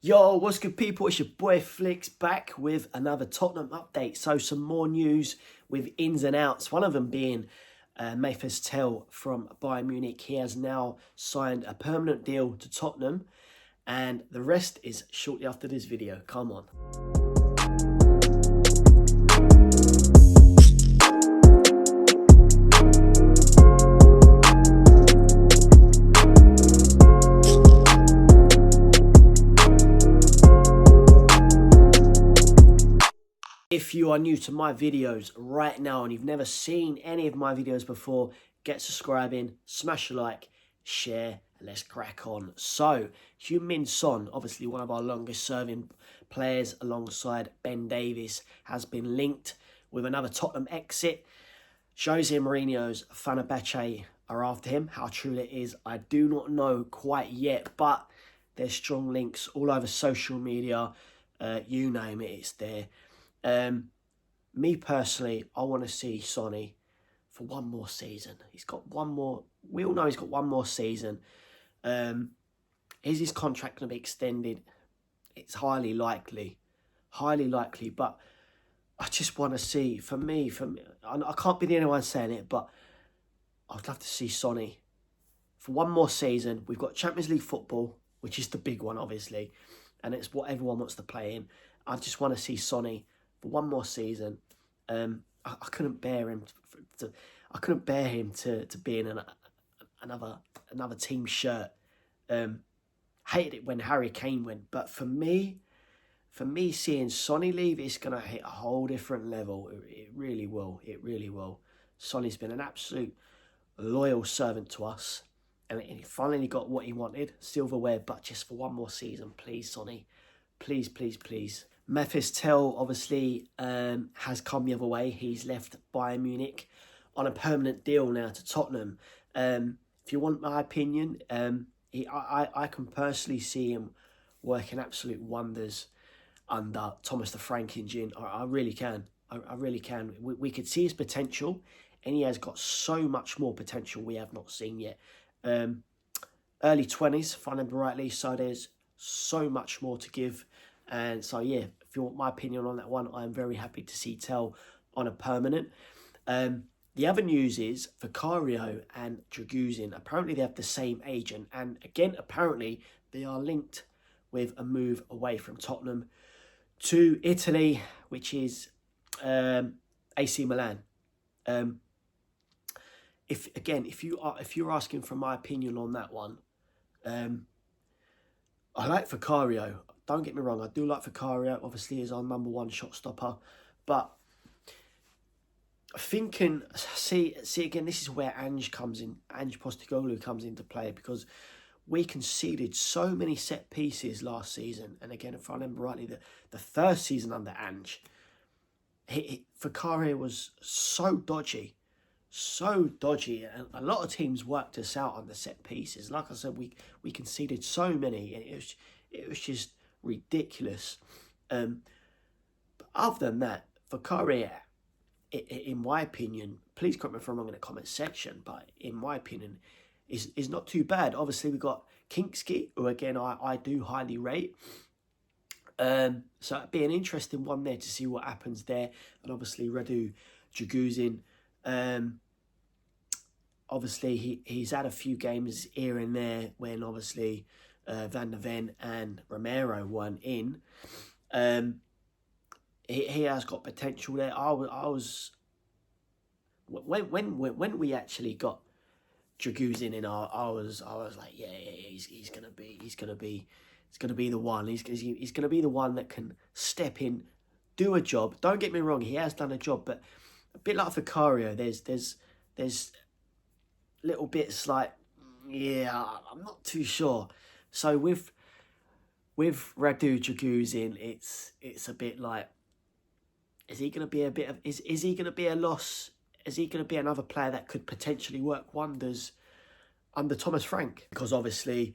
Yo, what's good people? It's your boy Flicks back with another Tottenham update. So some more news with ins and outs. One of them being Mathys Tel from Bayern Munich. He has now signed a permanent deal to Tottenham. And the rest is shortly after this video. Come on. If you are new to my videos right now and you've never seen any of my videos before, get subscribing, smash a like, share, and let's crack on. So, Heung Min Son, obviously one of our longest serving players alongside Ben Davies, has been linked with another Tottenham exit. José Mourinho's Fenerbahçe are after him. How true that is, I do not know quite yet, but there's strong links all over social media. You name it, it's there. Me personally, I want to see Sonny for one more season. He's got one more. We all know he's got one more season. Is his contract going to be extended? It's highly likely, but I just want to see. For me, I can't be the only one saying it, but I'd love to see Sonny for one more season. We've got Champions League football, which is the big one, obviously, and it's what everyone wants to play in. I just want to see Sonny for one more season. I couldn't bear him to be in another team shirt. Hated it when Harry Kane went, but for me, seeing Sonny leave, it's gonna hit a whole different level. It really will. It really will. Sonny's been an absolute loyal servant to us, and he finally got what he wanted, silverware. But just for one more season, please, Sonny, please, please, please. Mathys Tel obviously has come the other way. He's left Bayern Munich on a permanent deal now to Tottenham. If you want my opinion, I can personally see him working absolute wonders under Thomas the Frank Engine. I really can. I really can. We could see his potential, and he has got so much more potential we have not seen yet. Early 20s, if I remember rightly, so there's so much more to give. And so, yeah, if you want my opinion on that one, I'm very happy to see Tel on a permanent. The other news is Vicaro and Dragusin. Apparently, they have the same agent. And again, apparently, they are linked with a move away from Tottenham to Italy, which is AC Milan. If you're asking for my opinion on that one, I like Vicaro. Don't get me wrong, I do like Vicaro. Obviously, he's our number one shot stopper. But thinking, see again, this is where Ange Postecoglou comes into play, because we conceded so many set pieces last season. And again, if I remember rightly, the first season under Ange, Vicaro was so dodgy. And a lot of teams worked us out on the set pieces. Like I said, we conceded so many, and it was just ridiculous. But other than that, Vicaro, in my opinion, please correct me if I'm wrong in the comment section, but in my opinion, is not too bad. Obviously, we've got Kinksky, who again I do highly rate. So it'd be an interesting one there to see what happens there. And obviously Radu Dragusin, obviously he's had a few games here and there when obviously Van der Ven and Romero weren't in. He has got potential there. I was when we actually got Dragusin in, I was like, yeah, he's gonna be the one. He's gonna be the one that can step in, do a job. Don't get me wrong, he has done a job, but a bit like Vicaro, there's little bits like, yeah, I'm not too sure. So with Radu Dragusin, it's a bit like, is he going to be is he going to be a loss? Is he going to be another player that could potentially work wonders under Thomas Frank? Because obviously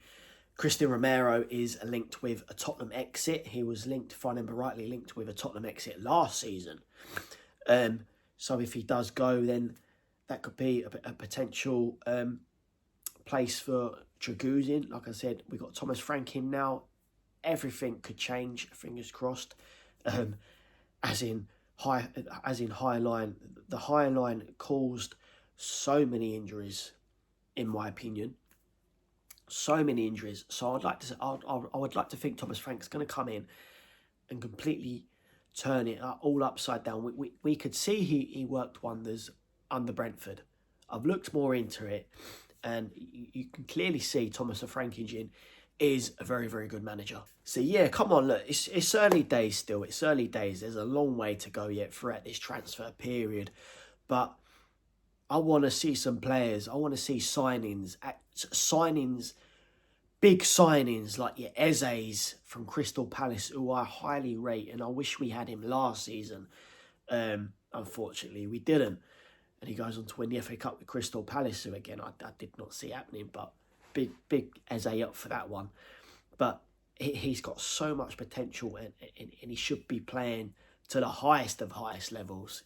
Christain Romero is linked with a Tottenham exit. He was linked, if I remember rightly, linked with a Tottenham exit last season. So if he does go, then that could be a potential place for Dragusin. Like I said, we've got Thomas Frank in now. everything could change. Fingers crossed. As in high line, the high line caused so many injuries, in my opinion. So many injuries. So I would like to think Thomas Frank's going to come in and completely turn it all upside down. We could see he worked wonders under Brentford. I've looked more into it, and you can clearly see Thomas Franklin is a very, very good manager. So yeah, come on, look, it's early days still. It's early days. There's a long way to go yet throughout this transfer period. But I want to see some players. I want to see signings, big signings like your Eze's from Crystal Palace, who I highly rate, and I wish we had him last season. Unfortunately, we didn't. And he goes on to win the FA Cup with Crystal Palace, who again, I did not see happening, but big Eze up for that one. But he's got so much potential, and he should be playing to the highest of highest levels.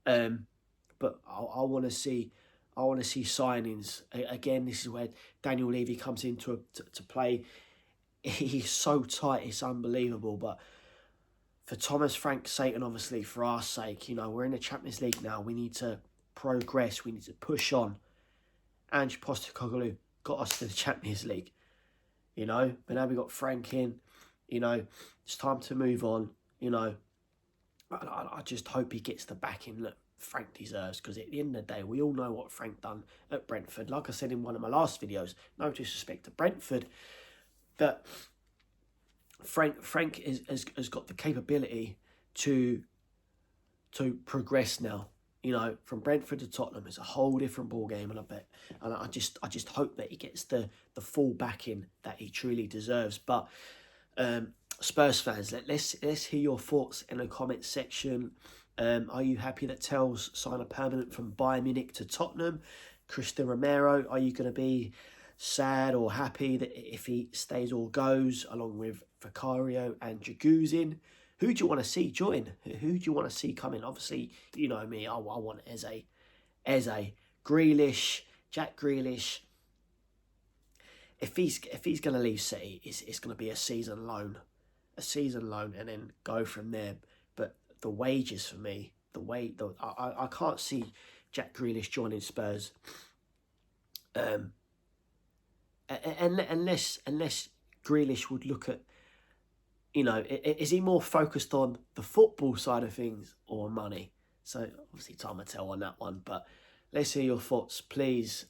But I want to see signings. Again, this is where Daniel Levy comes in to play. He's so tight, it's unbelievable. But for Thomas Frank's sake, and obviously for our sake, we're in the Champions League now. We need to progress. We need to push on. Ange Postecoglou got us to the Champions League, but now we got Frank in. It's time to move on. I just hope he gets the backing that Frank deserves, because at the end of the day, we all know what Frank done at Brentford. Like I said in one of my last videos, no disrespect to Brentford, but Frank has got the capability to progress now. From Brentford to Tottenham, it's a whole different ball game, and I just hope that he gets the full backing that he truly deserves. But Spurs fans, let's hear your thoughts in the comments section. Are you happy that Tell's signed a permanent from Bayern Munich to Tottenham? Christain Romero, are you going to be sad or happy that if he stays or goes, along with Vicaro and Dragusin? Who do you want to see join? Who do you want to see come in? Obviously, you know me, I want Eze, Grealish, Jack Grealish. If he's going to leave City, it's going to be a season loan, and then go from there. But the wages for me, I can't see Jack Grealish joining Spurs, unless Grealish would look at, is he more focused on the football side of things or money? So obviously time will tell on that one. But let's hear your thoughts, please,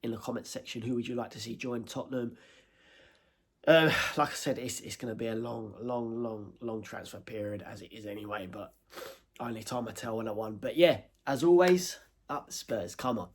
in the comment section. Who would you like to see join Tottenham? Like I said, it's going to be a long transfer period, as it is anyway. But only time will tell on that one. But yeah, as always, up the Spurs. Come on.